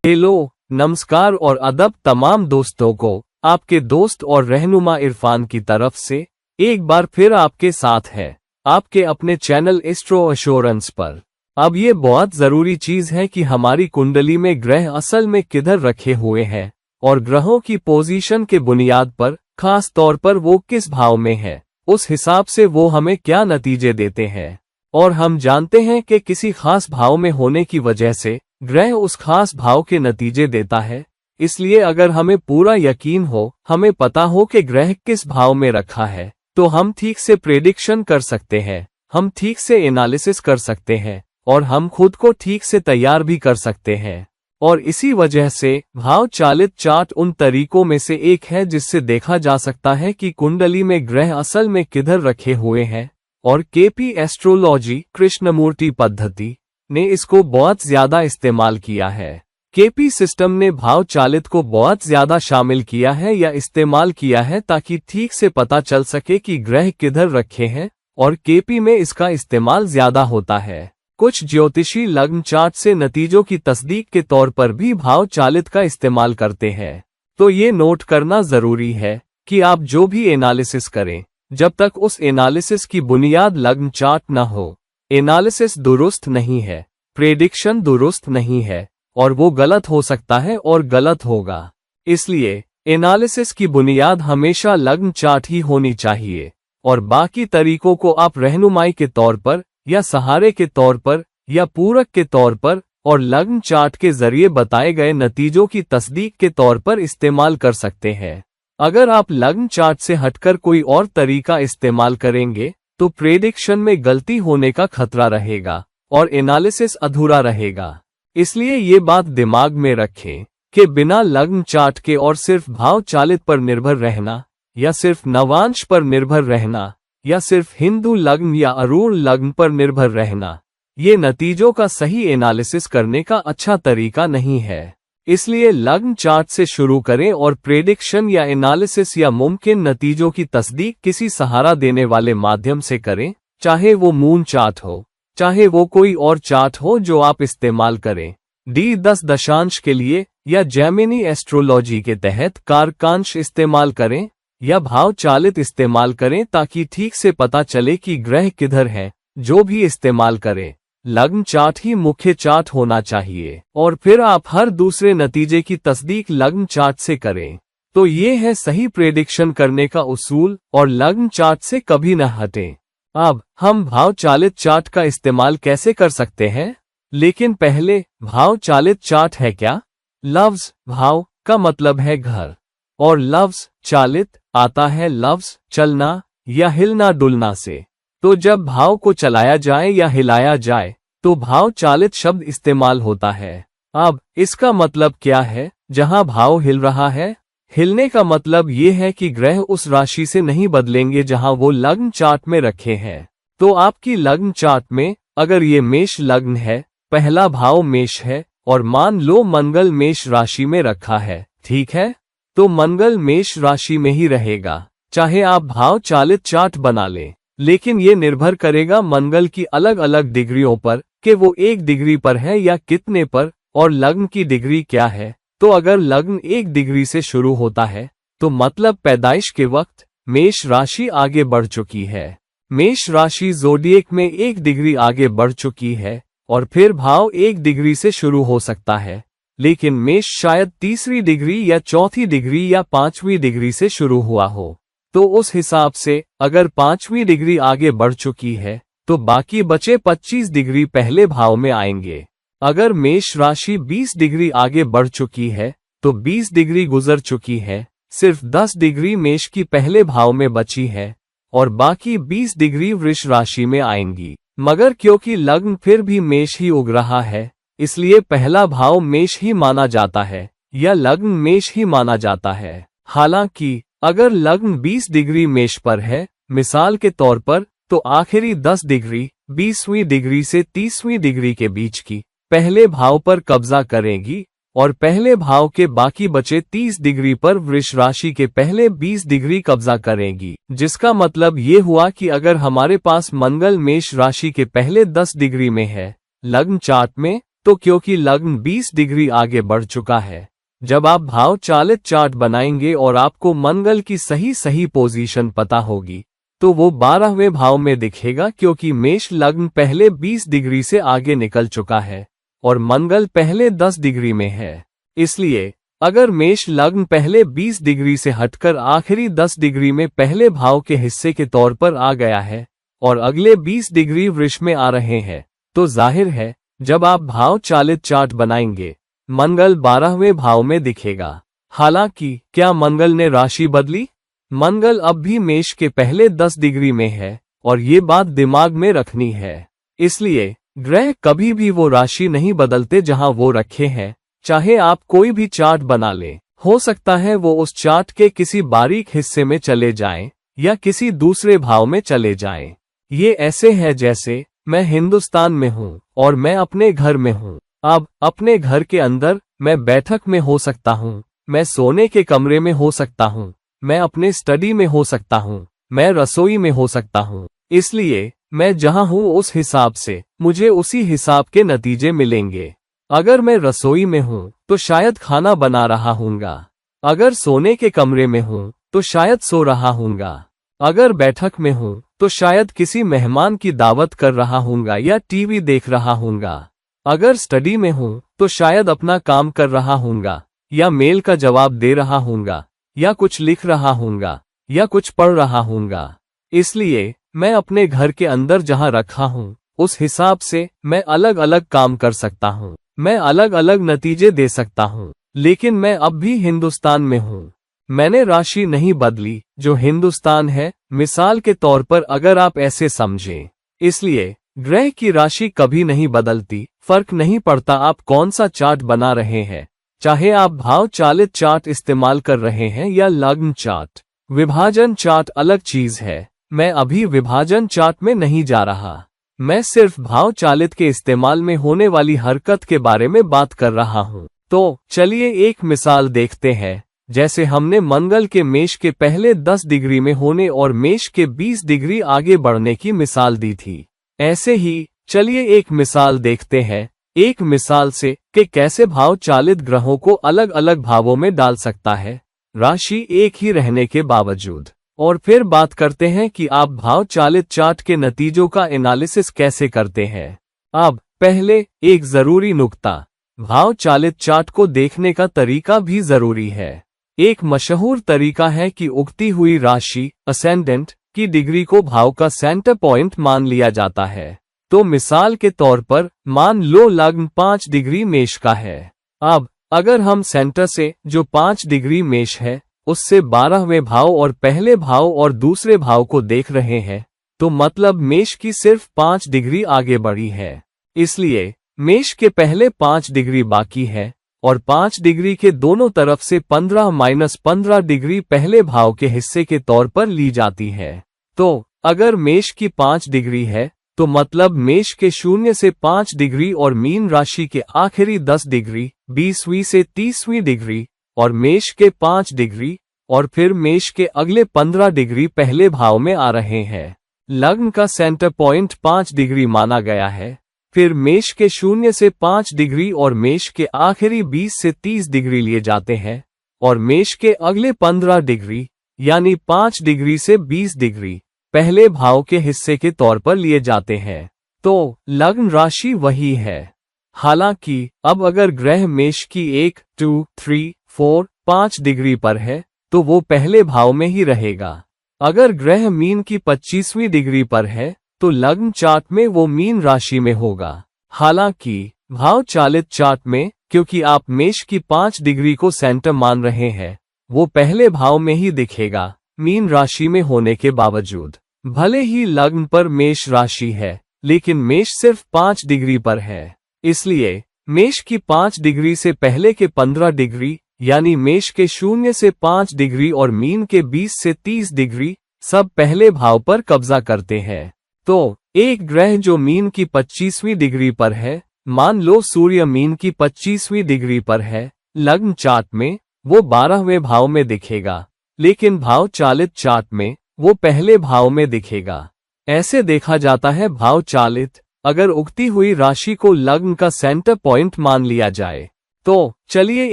Hello, नमस्कार और अदब तमाम दोस्तों को। आपके दोस्त और रहनुमा इरफान की तरफ से एक बार फिर आपके साथ है आपके अपने चैनल एस्ट्रो एश्योरेंस पर। अब ये बहुत जरूरी चीज है कि हमारी कुंडली में ग्रह असल में किधर रखे हुए हैं और ग्रहों की पोजीशन के बुनियाद पर, खास तौर पर वो किस भाव में है, उस हिसाब से वो हमें क्या नतीजे देते हैं। और हम जानते हैं कि किसी खास भाव में होने की वजह से ग्रह उस खास भाव के नतीजे देता है। इसलिए अगर हमें पूरा यकीन हो, हमें पता हो कि ग्रह किस भाव में रखा है, तो हम ठीक से प्रेडिक्शन कर सकते हैं, हम ठीक से एनालिसिस कर सकते हैं और हम खुद को ठीक से तैयार भी कर सकते हैं। और इसी वजह से भाव चालित चार्ट उन तरीकों में से एक है जिससे देखा जा सकता है कि कुंडली में ग्रह असल में किधर रखे हुए हैं। और केपी एस्ट्रोलॉजी कृष्णमूर्ति पद्धति ने इसको बहुत ज्यादा इस्तेमाल किया है। केपी सिस्टम ने भाव चालित को बहुत ज्यादा शामिल किया है या इस्तेमाल किया है ताकि ठीक से पता चल सके कि ग्रह किधर रखे हैं, और केपी में इसका इस्तेमाल ज्यादा होता है। कुछ ज्योतिषी लग्न चार्ट से नतीजों की तस्दीक के तौर पर भी भाव चालित का इस्तेमाल करते हैं। तो ये नोट करना जरूरी है कि आप जो भी एनालिसिस करें, जब तक उस एनालिसिस की बुनियाद लग्न चार्ट न हो, एनालिसिस दुरुस्त नहीं है, प्रेडिक्शन दुरुस्त नहीं है, और वो गलत हो सकता है और गलत होगा। इसलिए एनालिसिस की बुनियाद हमेशा लग्न चार्ट ही होनी चाहिए, और बाकी तरीकों को आप रहनुमाई के तौर पर या सहारे के तौर पर या पूरक के तौर पर और लग्न चार्ट के जरिए बताए गए नतीजों की तस्दीक के तौर पर इस्तेमाल कर सकते हैं। अगर आप लग्न चार्ट से हटकर कोई और तरीका इस्तेमाल करेंगे तो प्रेडिक्शन में गलती होने का खतरा रहेगा और एनालिसिस अधूरा रहेगा। इसलिए ये बात दिमाग में रखें कि बिना लग्न चार्ट के और सिर्फ भाव चालित पर निर्भर रहना, या सिर्फ नवांश पर निर्भर रहना, या सिर्फ हिंदू लग्न या अरुण लग्न पर निर्भर रहना, ये नतीजों का सही एनालिसिस करने का अच्छा तरीका नहीं है। इसलिए लग्न चार्ट से शुरू करें और प्रेडिक्शन या एनालिसिस या मुमकिन नतीजों की तस्दीक किसी सहारा देने वाले माध्यम से करें, चाहे वो मून चार्ट हो, चाहे वो कोई और चार्ट हो जो आप इस्तेमाल करें। D10 दशांश के लिए या जेमिनी एस्ट्रोलॉजी के तहत कारकांश इस्तेमाल करें या भाव चालित इस्तेमाल करें ताकि ठीक से पता चले कि ग्रह किधर है। जो भी इस्तेमाल करें, लग्न चार्ट ही मुख्य चार्ट होना चाहिए, और फिर आप हर दूसरे नतीजे की तस्दीक लग्न चार्ट से करें। तो ये है सही प्रेडिक्शन करने का उसूल, और लग्न चार्ट से कभी न हटें। अब हम भाव चालित चार्ट का इस्तेमाल कैसे कर सकते हैं, लेकिन पहले भाव चालित चार्ट है क्या? लफ्ज भाव का मतलब है घर, और लफ्ज चालित आता है लफ्ज चलना या हिलना डुलना से। तो जब भाव को चलाया जाए या हिलाया जाए तो भाव चालित शब्द इस्तेमाल होता है। अब इसका मतलब क्या है? जहां भाव हिल रहा है, हिलने का मतलब ये है कि ग्रह उस राशि से नहीं बदलेंगे जहां वो लग्न चार्ट में रखे हैं। तो आपकी लग्न चार्ट में अगर ये मेष लग्न है, पहला भाव मेष है, और मान लो मंगल मेष राशि में रखा है, ठीक है, तो मंगल मेष राशि में ही रहेगा, चाहे आप भाव चालित चार्ट बना लें। लेकिन ये निर्भर करेगा मंगल की अलग अलग डिग्रियों पर कि वो 1 डिग्री पर है या कितने पर, और लग्न की डिग्री क्या है। तो अगर लग्न 1 डिग्री से शुरू होता है तो मतलब पैदाइश के वक्त मेष राशि आगे बढ़ चुकी है। मेष राशि ज़ोडिएक में 1 डिग्री आगे बढ़ चुकी है, और फिर भाव 1 डिग्री से शुरू हो सकता है, लेकिन मेष शायद 3री डिग्री या 4थी डिग्री या 5वीं डिग्री से शुरू हुआ हो। तो उस हिसाब से अगर 5वीं डिग्री आगे बढ़ चुकी है तो बाकी बचे 25 डिग्री पहले भाव में आएंगे। अगर मेष राशि 20 डिग्री आगे बढ़ चुकी है तो 20 डिग्री गुजर चुकी है, सिर्फ 10 डिग्री मेष की पहले भाव में बची है, और बाकी 20 डिग्री वृष राशि में आएंगी। मगर क्योंकि लग्न फिर भी मेष ही उग रहा है, इसलिए पहला भाव मेष ही माना जाता है या लग्न मेष ही माना जाता है। हालांकि अगर लग्न 20 डिग्री मेष पर है, मिसाल के तौर पर, तो आखिरी 10 डिग्री 20वीं डिग्री से 30वीं डिग्री के बीच की पहले भाव पर कब्जा करेगी, और पहले भाव के बाकी बचे 30 डिग्री पर वृष राशि के पहले 20 डिग्री कब्जा करेगी। जिसका मतलब ये हुआ कि अगर हमारे पास मंगल मेष राशि के पहले 10 डिग्री में है लग्न चार्ट में, तो क्योंकि लग्न 20 डिग्री आगे बढ़ चुका है। जब आप भाव चालित चार्ट बनाएंगे और आपको मंगल की सही पोजीशन पता होगी तो वो 12वें भाव में दिखेगा, क्योंकि मेष लग्न पहले 20 डिग्री से आगे निकल चुका है और मंगल पहले 10 डिग्री में है। इसलिए अगर मेष लग्न पहले 20 डिग्री से हटकर आखिरी 10 डिग्री में पहले भाव के हिस्से के तौर पर आ गया है और अगले 20 डिग्री वृष में आ रहे हैं, तो जाहिर है जब आप भाव चालित चार्ट बनाएंगे मंगल 12वें भाव में दिखेगा। हालांकि क्या मंगल ने राशि बदली? मंगल अब भी मेष के पहले 10 डिग्री में है और ये बात दिमाग में रखनी है। इसलिए ग्रह कभी भी वो राशि नहीं बदलते जहां वो रखे हैं, चाहे आप कोई भी चार्ट बना लें। हो सकता है वो उस चार्ट के किसी बारीक हिस्से में चले जाएं या किसी दूसरे भाव में चले जाएं। ये ऐसे है जैसे मैं हिंदुस्तान में हूँ और मैं अपने घर में हूँ। अब अपने घर के अंदर मैं बैठक में हो सकता हूँ, मैं सोने के कमरे में हो सकता हूँ, मैं अपने स्टडी में हो सकता हूँ, मैं रसोई में हो सकता हूँ। इसलिए मैं जहां हूँ उस हिसाब से मुझे उसी हिसाब के नतीजे मिलेंगे। अगर मैं रसोई में हूँ तो शायद खाना बना रहा हूँगा, अगर सोने के कमरे में हूँ तो शायद सो रहा हूँगा, अगर बैठक में हूँ तो शायद किसी मेहमान की दावत कर रहा हूँगा या टीवी देख रहा हूँगा, अगर स्टडी में हूँ तो शायद अपना काम कर रहा हूँगा या मेल का जवाब दे रहा हूँगा या कुछ लिख रहा हूँगा या कुछ पढ़ रहा हूँगा। इसलिए मैं अपने घर के अंदर जहाँ रखा हूँ उस हिसाब से मैं अलग अलग काम कर सकता हूँ, मैं अलग अलग नतीजे दे सकता हूँ। लेकिन मैं अब भी हिंदुस्तान में हूँ, मैंने राशि नहीं बदली जो हिंदुस्तान है, मिसाल के तौर पर अगर आप ऐसे समझें। इसलिए ग्रह की राशि कभी नहीं बदलती, फर्क नहीं पड़ता आप कौन सा चार्ट बना रहे हैं, चाहे आप भाव चालित चार्ट इस्तेमाल कर रहे हैं या लग्न चार्ट। विभाजन चार्ट अलग चीज है, मैं अभी विभाजन चार्ट में नहीं जा रहा, मैं सिर्फ भाव चालित के इस्तेमाल में होने वाली हरकत के बारे में बात कर रहा हूँ। तो चलिए एक मिसाल देखते हैं। जैसे हमने मंगल के मेष के पहले 10 डिग्री में होने और मेष के 20 डिग्री आगे बढ़ने की मिसाल दी थी, ऐसे ही चलिए एक मिसाल देखते हैं एक मिसाल से कि कैसे भाव चालित ग्रहों को अलग अलग भावों में डाल सकता है राशि एक ही रहने के बावजूद। और फिर बात करते हैं कि आप भाव चालित चार्ट के नतीजों का एनालिसिस कैसे करते हैं। अब पहले एक जरूरी नुक्ता, भाव चालित चार्ट को देखने का तरीका भी जरूरी है। एक मशहूर तरीका है कि उगती हुई राशि असेंडेंट की डिग्री को भाव का सेंटर पॉइंट मान लिया जाता है। तो मिसाल के तौर पर मान लो लग्न 5 डिग्री मेष का है। अब अगर हम सेंटर से जो 5 डिग्री मेष है उससे 12वें भाव और पहले भाव और दूसरे भाव को देख रहे हैं, तो मतलब मेष की सिर्फ 5 डिग्री आगे बढ़ी है। इसलिए मेष के पहले 5 डिग्री बाकी है और 5 डिग्री के दोनों तरफ से 15-15 डिग्री पहले भाव के हिस्से के तौर पर ली जाती है। तो अगर मेष की 5 डिग्री है तो मतलब मेष के 0 से 5 डिग्री और मीन राशि के आखिरी 10 डिग्री 20वीं से 30वीं डिग्री और मेष के 5 डिग्री और फिर मेष के अगले 15 डिग्री पहले भाव में आ रहे हैं। लग्न का सेंटर पॉइंट 5 डिग्री माना गया है। फिर मेष के 0 से 5 डिग्री और मेष के आखिरी 20 से 30 डिग्री लिए जाते हैं और मेष के अगले 15 डिग्री यानी 5 डिग्री से 20 डिग्री पहले भाव के हिस्से के तौर पर लिए जाते हैं। तो लग्न राशि वही है। हालांकि अब अगर ग्रह मेष की 1, 2, 3, 4, 5 डिग्री पर है तो वो पहले भाव में ही रहेगा। अगर ग्रह मीन की 25वीं डिग्री पर है तो लग्न चार्ट में वो मीन राशि में होगा। हालांकि भाव चालित चार्ट में क्योंकि आप मेष की 5 डिग्री को सेंटर मान रहे हैं, वो पहले भाव में ही दिखेगा मीन राशि में होने के बावजूद। भले ही लग्न पर मेष राशि है लेकिन मेष सिर्फ 5 डिग्री पर है। इसलिए मेष की 5 डिग्री से पहले के 15 डिग्री यानी मेष के 0 से 5 डिग्री और मीन के 20 से 30 डिग्री सब पहले भाव पर कब्जा करते हैं। तो एक ग्रह जो मीन की 25वीं डिग्री पर है, मान लो सूर्य मीन की 25वीं डिग्री पर है, लग्न चार्ट में वो 12वें भाव में दिखेगा, लेकिन भाव चालित चार्ट में वो पहले भाव में दिखेगा। ऐसे देखा जाता है भाव चालित अगर उगती हुई राशि को लग्न का सेंटर पॉइंट मान लिया जाए। तो चलिए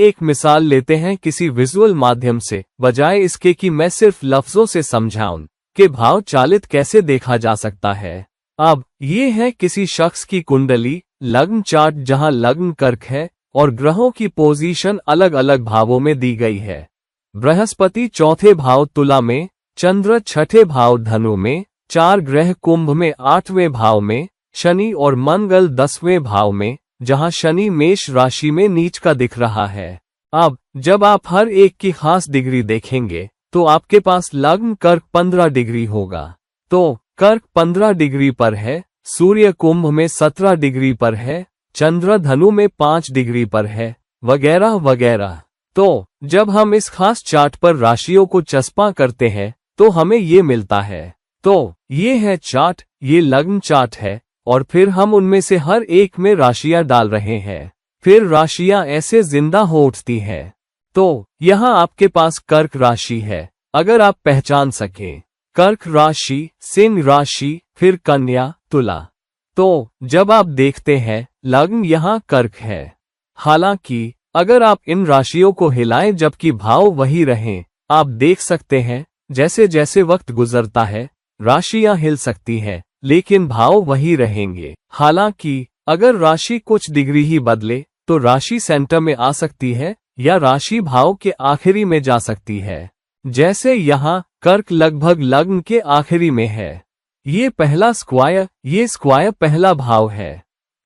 एक मिसाल लेते हैं किसी विजुअल माध्यम से, बजाय इसके कि मैं सिर्फ लफ्जों से समझाऊं कि भाव चालित कैसे देखा जा सकता है। अब ये है किसी शख्स की कुंडली लग्न चार्ट, जहां लग्न कर्क है और ग्रहों की पोजीशन अलग अलग भावों में दी गई है। बृहस्पति चौथे भाव तुला में, चंद्र छठे भाव धनु में, 4 ग्रह कुंभ में 8वें भाव में, शनि और मंगल 10वें भाव में, जहां शनि मेष राशि में नीच का दिख रहा है। अब जब आप हर एक की खास डिग्री देखेंगे तो आपके पास लग्न कर्क 15 डिग्री होगा। तो कर्क 15 डिग्री पर है, सूर्य कुंभ में 17 डिग्री पर है, चंद्र धनु में 5 डिग्री पर है, वगैरह वगैरह। तो जब हम इस खास चार्ट पर राशियों को चस्पा करते हैं तो हमें ये मिलता है। तो ये है चार्ट, ये लग्न चार्ट है, और फिर हम उनमें से हर एक में राशियां डाल रहे हैं। फिर राशियां ऐसे जिंदा हो उठती हैं। तो यहाँ आपके पास कर्क राशि है, अगर आप पहचान सकें। कर्क राशि, सिंह राशि, फिर कन्या, तुला। तो जब आप देखते हैं लग्न यहाँ कर्क है। हालांकि अगर आप इन राशियों को हिलाएं जबकि भाव वही रहें, आप देख सकते हैं जैसे जैसे वक्त गुजरता है राशियां हिल सकती हैं, लेकिन भाव वही रहेंगे। हालांकि अगर राशि कुछ डिग्री ही बदले तो राशि सेंटर में आ सकती है या राशि भाव के आखिरी में जा सकती है। जैसे यहाँ कर्क लगभग लग्न के आखिरी में है। ये पहला स्क्वायर, ये स्क्वायर पहला भाव है।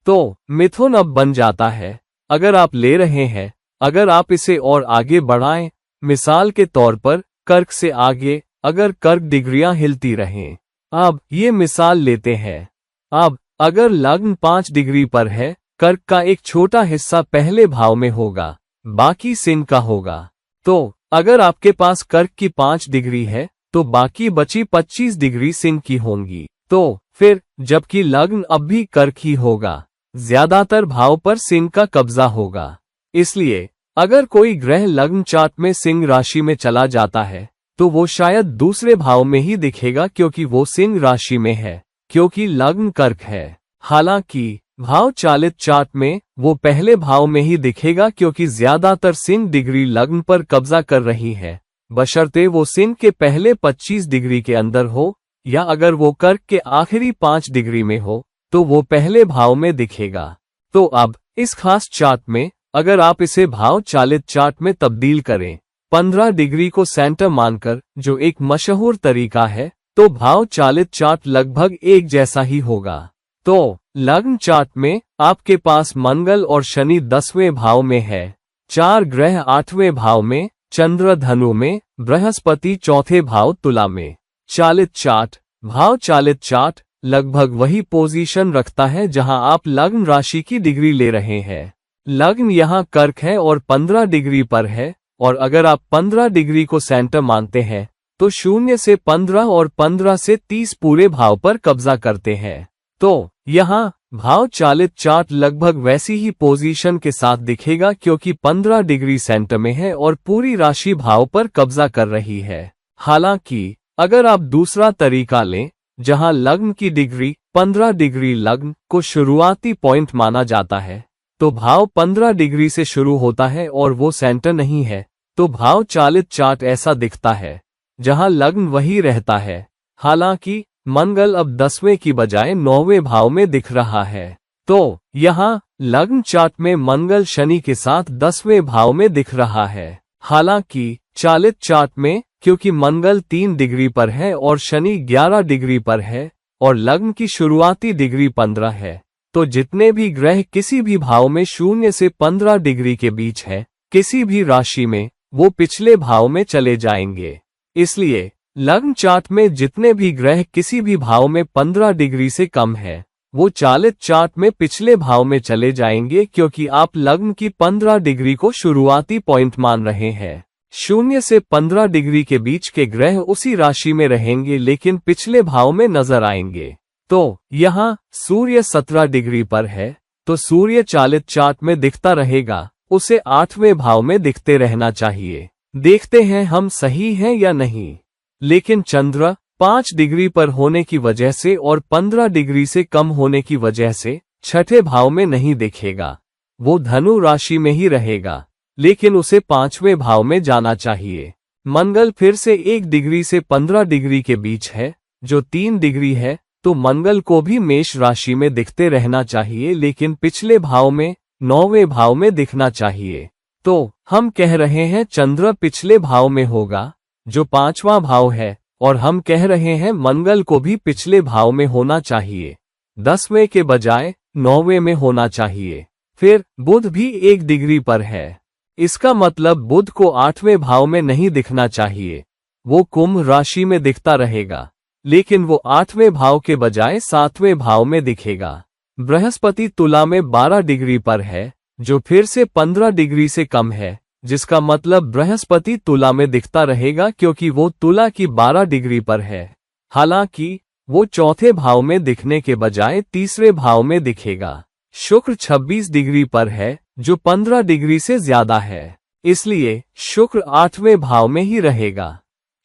तो मिथुन अब बन जाता है। अगर आप ले रहे हैं, अगर आप इसे और आगे बढ़ाएं, मिसाल के तौर पर कर्क से आगे अगर कर्क डिग्रियां हिलती रहें। अब ये मिसाल लेते हैं। अब अगर लग्न 5 डिग्री पर है, कर्क का एक छोटा हिस्सा पहले भाव में होगा, बाकी सिंह का होगा। तो अगर आपके पास कर्क की 5 डिग्री है तो बाकी बची 25 डिग्री सिंह की होंगी। तो फिर जबकि लग्न अब भी कर्क ही होगा, ज्यादातर भाव पर सिंह का कब्जा होगा। इसलिए अगर कोई ग्रह लग्न चार्ट में सिंह राशि में चला जाता है तो वो शायद दूसरे भाव में ही दिखेगा, क्योंकि वो सिंह राशि में है, क्योंकि लग्न कर्क है। हालांकि भाव चालित चार्ट में वो पहले भाव में ही दिखेगा, क्योंकि ज्यादातर सिंह डिग्री लग्न पर कब्जा कर रही है, बशर्ते वो सिंह के पहले 25 डिग्री के अंदर हो, या अगर वो कर्क के आखिरी 5 डिग्री में हो तो वो पहले भाव में दिखेगा। तो अब इस खास चार्ट में अगर आप इसे भाव चालित चार्ट में तब्दील करें 15 डिग्री को सेंटर मानकर, जो एक मशहूर तरीका है, तो भाव चालित चार्ट लगभग एक जैसा ही होगा। तो लग्न चार्ट में आपके पास मंगल और शनि 10वें भाव में है, 4 ग्रह 8वें भाव में, चंद्र धनु में, बृहस्पति चौथे भाव तुला में। चालित चार्ट, भाव चालित चार्ट लगभग वही पोजीशन रखता है जहां आप लग्न राशि की डिग्री ले रहे हैं। लग्न यहां कर्क है और 15 डिग्री पर है, और अगर आप 15 डिग्री को सेंटर मानते हैं तो 0 से 15 और 15 से 30 पूरे भाव पर कब्जा करते हैं। तो यहाँ भाव चालित चार्ट लगभग वैसी ही पोजीशन के साथ दिखेगा, क्योंकि 15 डिग्री सेंटर में है और पूरी राशि भाव पर कब्जा कर रही है। हालांकि अगर आप दूसरा तरीका लें, जहां लग्न की डिग्री 15 डिग्री लग्न को शुरुआती पॉइंट माना जाता है, तो भाव 15 डिग्री से शुरू होता है और वो सेंटर नहीं है, तो भाव चालित चार्ट ऐसा दिखता है जहां लग्न वही रहता है। हालांकि मंगल अब 10वें की बजाय 9वें भाव में दिख रहा है। तो यहाँ लग्न चार्ट में मंगल शनि के साथ 10वें भाव में दिख रहा है। हालांकि चालित चार्ट में क्योंकि मंगल 3 डिग्री पर है और शनि 11 डिग्री पर है और लग्न की शुरुआती डिग्री 15 है, तो जितने भी ग्रह किसी भी भाव में 0 से 15 डिग्री के बीच है किसी भी राशि में, वो पिछले भाव में चले जाएंगे। इसलिए लग्न चार्ट में जितने भी ग्रह किसी भी भाव में 15 डिग्री से कम है, वो चालित चार्ट में पिछले भाव में चले जाएंगे, क्योंकि आप लग्न की 15 डिग्री को शुरुआती पॉइंट मान रहे हैं। 0 से 15 डिग्री के बीच के ग्रह उसी राशि में रहेंगे लेकिन पिछले भाव में नजर आएंगे। तो यहाँ सूर्य 17 डिग्री पर है, तो सूर्य चालित चार्ट में दिखता रहेगा, उसे 8वें भाव में दिखते रहना चाहिए। देखते हैं हम सही हैं या नहीं। लेकिन चंद्र 5 डिग्री पर होने की वजह से और 15 डिग्री से कम होने की वजह से छठे भाव में नहीं दिखेगा। वो धनु राशि में ही रहेगा, लेकिन उसे 5वें भाव में जाना चाहिए। मंगल फिर से 1 डिग्री से 15 डिग्री के बीच है, जो 3 डिग्री है, तो मंगल को भी मेष राशि में दिखते रहना चाहिए, लेकिन पिछले भाव में 9वें भाव में दिखना चाहिए। तो हम कह रहे हैं चंद्र पिछले भाव में होगा, जो 5वां भाव है, और हम कह रहे हैं मंगल को भी पिछले भाव में होना चाहिए, 10वें के बजाय 9वें में होना चाहिए। फिर बुध भी 1 डिग्री पर है। इसका मतलब बुध को 8वें भाव में नहीं दिखना चाहिए, वो कुंभ राशि में दिखता रहेगा, लेकिन वो 8वें भाव के बजाय 7वें भाव में दिखेगा। बृहस्पति तुला में 12 डिग्री पर है, जो फिर से 15 डिग्री से कम है, जिसका मतलब बृहस्पति तुला में दिखता रहेगा क्योंकि वो तुला की 12 डिग्री पर है। हालांकि वो चौथे भाव में दिखने के बजाय तीसरे भाव में दिखेगा। शुक्र 26 डिग्री पर है, जो 15 डिग्री से ज्यादा है, इसलिए शुक्र 8वें भाव में ही रहेगा।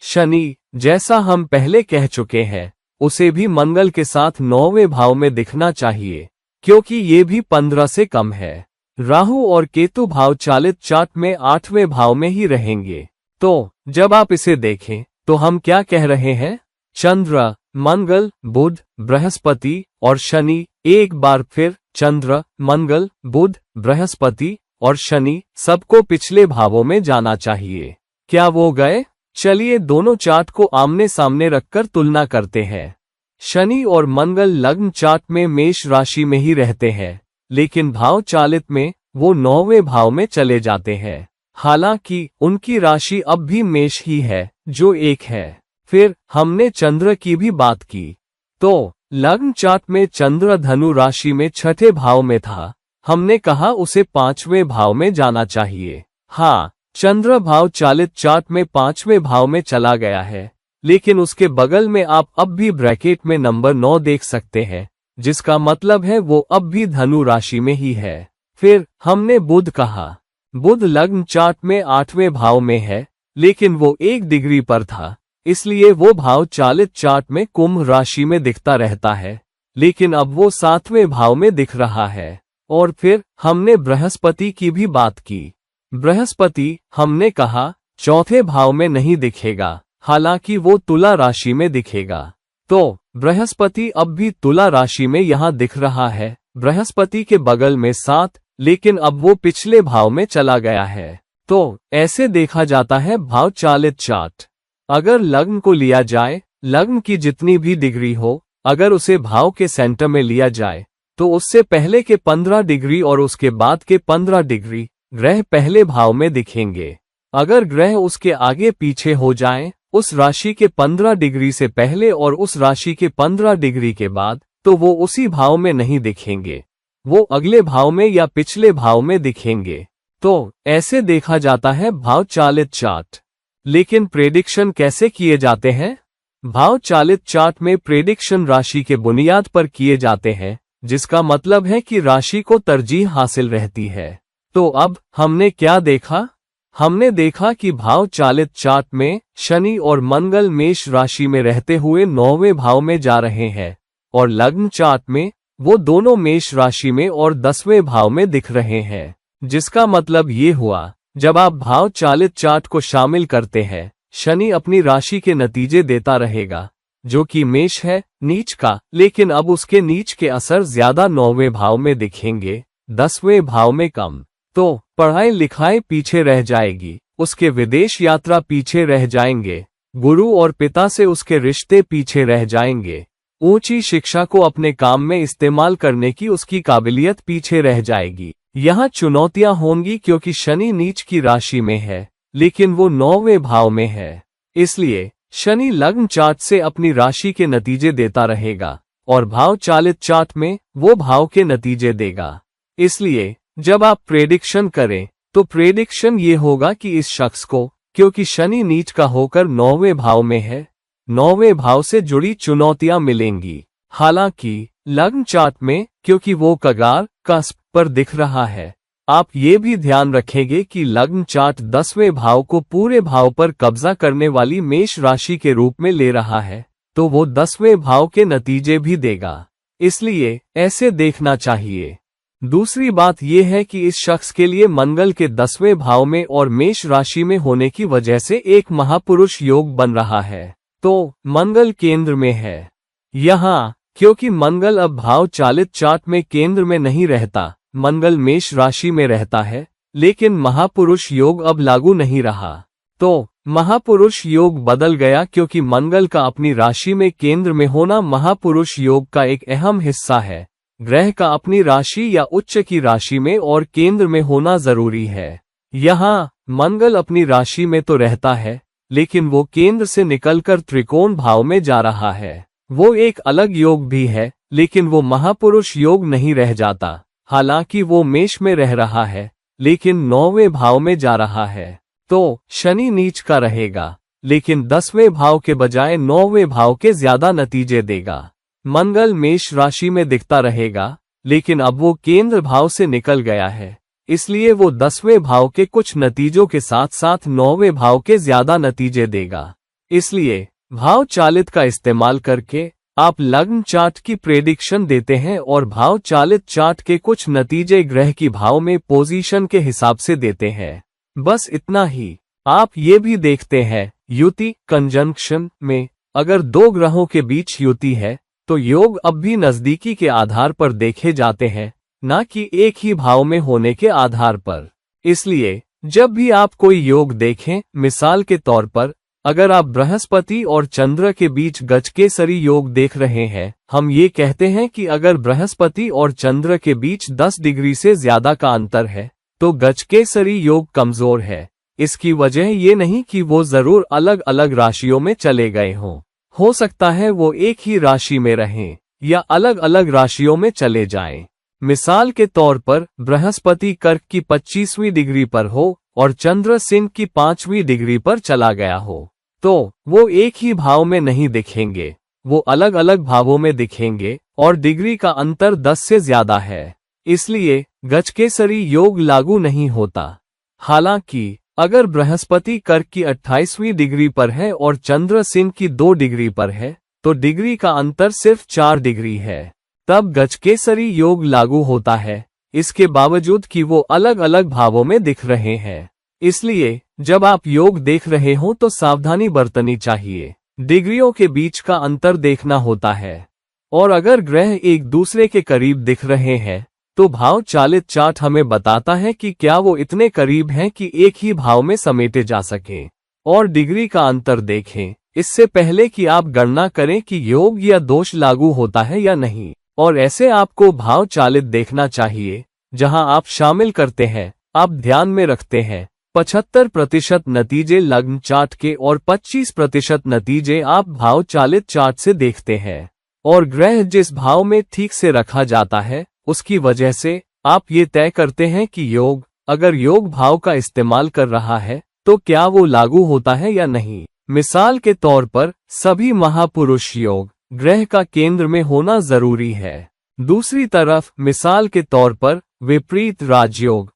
शनि, जैसा हम पहले कह चुके हैं, उसे भी मंगल के साथ 9वें भाव में दिखना चाहिए, क्योंकि ये भी 15 से कम है। राहु और केतु भाव चालित चार्ट में 8वें भाव में ही रहेंगे। तो जब आप इसे देखें तो हम क्या कह रहे हैं? चंद्र, मंगल, बुध, बृहस्पति और शनि, एक बार फिर चंद्र, मंगल, बुध, बृहस्पति और शनि सबको पिछले भावों में जाना चाहिए। क्या वो गए? चलिए दोनों चार्ट को आमने सामने रखकर तुलना करते हैं। शनि और मंगल लग्न चार्ट में मेष राशि में ही रहते हैं, लेकिन भाव चालित में वो 9वें भाव में चले जाते हैं। हालांकि उनकी राशि अब भी मेष ही है, जो 1 है। फिर हमने चंद्र की भी बात की, तो लग्न चार्ट में चंद्र धनु राशि में छठे भाव में था। हमने कहा उसे 5वें भाव में जाना चाहिए। हाँ, चंद्र भाव चालित चार्ट में 5वें भाव में चला गया है, लेकिन उसके बगल में आप अब भी ब्रैकेट में नंबर 9 देख सकते हैं, जिसका मतलब है वो अब भी धनु राशि में ही है। फिर हमने बुध कहा, बुध लग्न चार्ट में 8वें भाव में है, लेकिन वो 1 डिग्री पर था, इसलिए वो भाव चालित चार्ट में कुंभ राशि में दिखता रहता है, लेकिन अब वो 7वें भाव में दिख रहा है। और फिर हमने बृहस्पति की भी बात की। बृहस्पति हमने कहा चौथे भाव में नहीं दिखेगा, हालांकि वो तुला राशि में दिखेगा। तो बृहस्पति अब भी तुला राशि में यहाँ दिख रहा है, बृहस्पति के बगल में 7, लेकिन अब वो पिछले भाव में चला गया है। तो ऐसे देखा जाता है भाव चालित चार्ट। अगर लग्न को लिया जाए, लग्न की जितनी भी डिग्री हो, अगर उसे भाव के सेंटर में लिया जाए, तो उससे पहले के 15 डिग्री और उसके बाद के 15 डिग्री ग्रह पहले भाव में दिखेंगे। अगर ग्रह उसके आगे पीछे हो जाएं, उस राशि के 15 डिग्री से पहले और उस राशि के 15 डिग्री के बाद, तो वो उसी भाव में नहीं दिखेंगे, वो अगले भाव में या पिछले भाव में दिखेंगे। तो ऐसे देखा जाता है भाव चालित चार्ट। लेकिन प्रेडिक्शन कैसे किए जाते हैं? भाव चालित चार्ट में प्रेडिक्शन राशि के बुनियाद पर किए जाते हैं, जिसका मतलब है कि राशि को तरजीह हासिल रहती है। तो अब हमने क्या देखा? हमने देखा कि भाव चालित चार्ट में शनि और मंगल मेष राशि में रहते हुए 9वें भाव में जा रहे हैं, और लग्न चार्ट में वो दोनों मेष राशि में और 10वें भाव में दिख रहे हैं। जिसका मतलब ये हुआ, जब आप भाव चालित चार्ट को शामिल करते हैं, शनि अपनी राशि के नतीजे देता रहेगा, जो कि मेष है, नीच का, लेकिन अब उसके नीच के असर ज्यादा 9वें भाव में दिखेंगे, 10वें भाव में कम। तो पढ़ाई लिखाई पीछे रह जाएगी, उसके विदेश यात्रा पीछे रह जाएंगे, गुरु और पिता से उसके रिश्ते पीछे रह जाएंगे, ऊंची शिक्षा को अपने काम में इस्तेमाल करने की उसकी काबिलियत पीछे रह जाएगी। यहाँ चुनौतियां होंगी क्योंकि शनि नीच की राशि में है, लेकिन वो 9वें भाव में है, इसलिए शनि लग्न चार्ट से अपनी राशि के नतीजे देता रहेगा और भाव चालित चार्ट में वो भाव के नतीजे देगा। इसलिए जब आप प्रेडिक्शन करें तो प्रेडिक्शन ये होगा कि इस शख्स को, क्योंकि शनि नीच का होकर 9वें भाव में है, 9वें भाव से जुड़ी चुनौतियां मिलेंगी। हालांकि लग्न चार्ट में क्योंकि वो कगार कस्प पर दिख रहा है, आप ये भी ध्यान रखेंगे कि लग्न चार्ट 10वें भाव को पूरे भाव पर कब्जा करने वाली मेष राशि के रूप में ले रहा है, तो वो 10वें भाव के नतीजे भी देगा। इसलिए ऐसे देखना चाहिए। दूसरी बात यह है कि इस शख्स के लिए मंगल के 10वें भाव में और मेष राशि में होने की वजह से एक महापुरुष योग बन रहा है। तो मंगल केंद्र में है यहाँ, क्योंकि मंगल अब भाव चालित चार्ट में केंद्र में नहीं रहता, मंगल मेष राशि में रहता है, लेकिन महापुरुष योग अब लागू नहीं रहा। तो महापुरुष योग बदल गया क्योंकि मंगल का अपनी राशि में केंद्र में होना महापुरुष योग का एक अहम हिस्सा है। ग्रह का अपनी राशि या उच्च की राशि में और केंद्र में होना जरूरी है। यहाँ मंगल अपनी राशि में तो रहता है, लेकिन वो केंद्र से निकलकर त्रिकोण भाव में जा रहा है। वो एक अलग योग भी है, लेकिन वो महापुरुष योग नहीं रह जाता। हालांकि वो मेष में रह रहा है, लेकिन 9वें भाव में जा रहा है। तो शनि नीच का रहेगा, लेकिन 10वें भाव के बजाय 9वें भाव के ज्यादा नतीजे देगा। मंगल मेष राशि में दिखता रहेगा, लेकिन अब वो केंद्र भाव से निकल गया है, इसलिए वो 10वें भाव के कुछ नतीजों के साथ साथ 9वें भाव के ज्यादा नतीजे देगा। इसलिए भाव चालित का इस्तेमाल करके आप लग्न चार्ट की प्रेडिक्शन देते हैं और भाव चालित चार्ट के कुछ नतीजे ग्रह की भाव में पोजीशन के हिसाब से देते हैं। बस इतना ही। आप ये भी देखते हैं युति कंजंक्शन में अगर दो ग्रहों के बीच युति है तो योग अब भी नजदीकी के आधार पर देखे जाते हैं, न कि एक ही भाव में होने के आधार पर। इसलिए जब भी आप कोई योग देखें, मिसाल के तौर पर अगर आप बृहस्पति और चंद्र के बीच गजकेसरी योग देख रहे हैं, हम ये कहते हैं कि अगर बृहस्पति और चंद्र के बीच 10 डिग्री से ज्यादा का अंतर है तो गजकेसरी योग कमजोर है। इसकी वजह ये नहीं कि वो जरूर अलग अलग राशियों में चले गए हों। हो सकता है वो एक ही राशि में रहें या अलग अलग राशियों में चले जाएं। मिसाल के तौर पर बृहस्पति कर्क की 25वीं डिग्री पर हो और चंद्र सिंह की 5वीं डिग्री पर चला गया हो, तो वो एक ही भाव में नहीं दिखेंगे, वो अलग अलग भावों में दिखेंगे और डिग्री का अंतर 10 से ज्यादा है। इसलिए गजकेसरी योग लागू नहीं होता। हालांकि अगर बृहस्पति कर्क की 28वीं डिग्री पर है और चंद्र सिंह की 2 डिग्री पर है, तो डिग्री का अंतर सिर्फ 4 डिग्री है, तब गजकेसरी योग लागू होता है, इसके बावजूद कि वो अलग अलग भावों में दिख रहे हैं। इसलिए जब आप योग देख रहे हो तो सावधानी बरतनी चाहिए। डिग्रियों के बीच का अंतर देखना होता है, और अगर ग्रह एक दूसरे के करीब दिख रहे हैं तो भाव चालित चार्ट हमें बताता है कि क्या वो इतने करीब हैं कि एक ही भाव में समेटे जा सकें। और डिग्री का अंतर देखें इससे पहले कि आप गणना करें कि योग या दोष लागू होता है या नहीं। और ऐसे आपको भाव चालित देखना चाहिए जहां आप शामिल करते हैं, आप ध्यान में रखते हैं 75% नतीजे लग्न चार्ट के और 25% नतीजे आप भाव चालित चार्ट से देखते हैं। और ग्रह जिस भाव में ठीक से रखा जाता है उसकी वजह से आप ये तय करते हैं कि योग अगर योग भाव का इस्तेमाल कर रहा है तो क्या वो लागू होता है या नहीं। मिसाल के तौर पर सभी महापुरुष योग ग्रह का केंद्र में होना जरूरी है। दूसरी तरफ मिसाल के तौर पर विपरीत राजयोग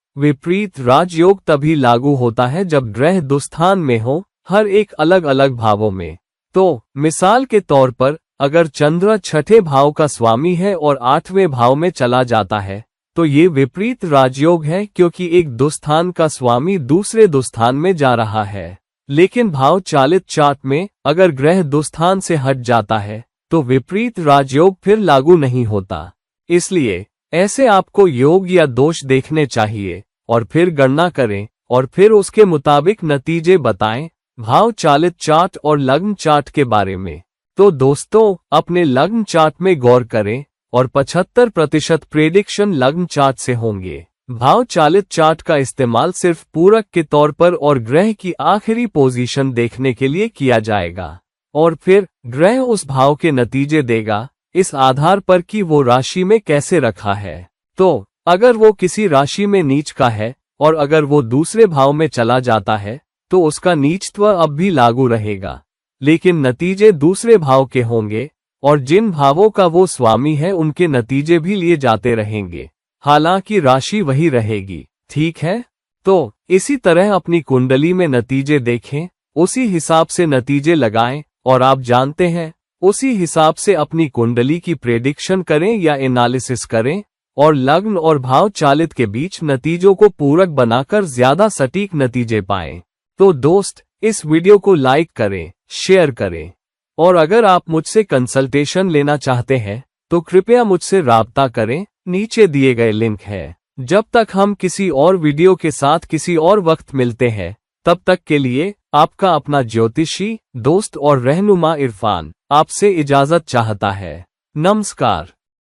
तभी लागू होता है जब ग्रह दुस्थान में हो, हर एक अलग अलग भावों में। तो मिसाल के तौर पर अगर चंद्र 6ठे भाव का स्वामी है और 8वें भाव में चला जाता है तो ये विपरीत राजयोग है, क्योंकि एक दुस्थान का स्वामी दूसरे दुस्थान में जा रहा है। लेकिन भाव चालित चार्ट में अगर ग्रह दुस्थान से हट जाता है तो विपरीत राजयोग फिर लागू नहीं होता। इसलिए ऐसे आपको योग या दोष देखने चाहिए और फिर गणना करें और फिर उसके मुताबिक नतीजे बताएं भाव चालित चार्ट और लग्न चार्ट के बारे में। तो दोस्तों, अपने लग्न चार्ट में गौर करें और 75% प्रेडिक्शन लग्न चार्ट से होंगे। भाव चालित चार्ट का इस्तेमाल सिर्फ पूरक के तौर पर और ग्रह की आखिरी पोजीशन देखने के लिए किया जाएगा, और फिर ग्रह उस भाव के नतीजे देगा इस आधार पर कि वो राशि में कैसे रखा है। तो अगर वो किसी राशि में नीच का है और अगर वो दूसरे भाव में चला जाता है तो उसका नीचत्व अब भी लागू रहेगा, लेकिन नतीजे दूसरे भाव के होंगे और जिन भावों का वो स्वामी है उनके नतीजे भी लिए जाते रहेंगे, हालांकि राशि वही रहेगी। ठीक है, तो इसी तरह अपनी कुंडली में नतीजे देखें, उसी हिसाब से नतीजे लगाएं और आप जानते हैं उसी हिसाब से अपनी कुंडली की प्रेडिक्शन करें या एनालिसिस करें और लग्न और भाव चालित के बीच नतीजों को पूरक बनाकर ज्यादा सटीक नतीजे पाएं। तो दोस्त, इस वीडियो को लाइक करें, शेयर करें और अगर आप मुझसे कंसल्टेशन लेना चाहते हैं तो कृपया मुझसे राब्ता करें, नीचे दिए गए लिंक है। जब तक हम किसी और वीडियो के साथ किसी और वक्त मिलते हैं, तब तक के लिए आपका अपना ज्योतिषी दोस्त और रहनुमा इरफान आपसे इजाजत चाहता है। नमस्कार।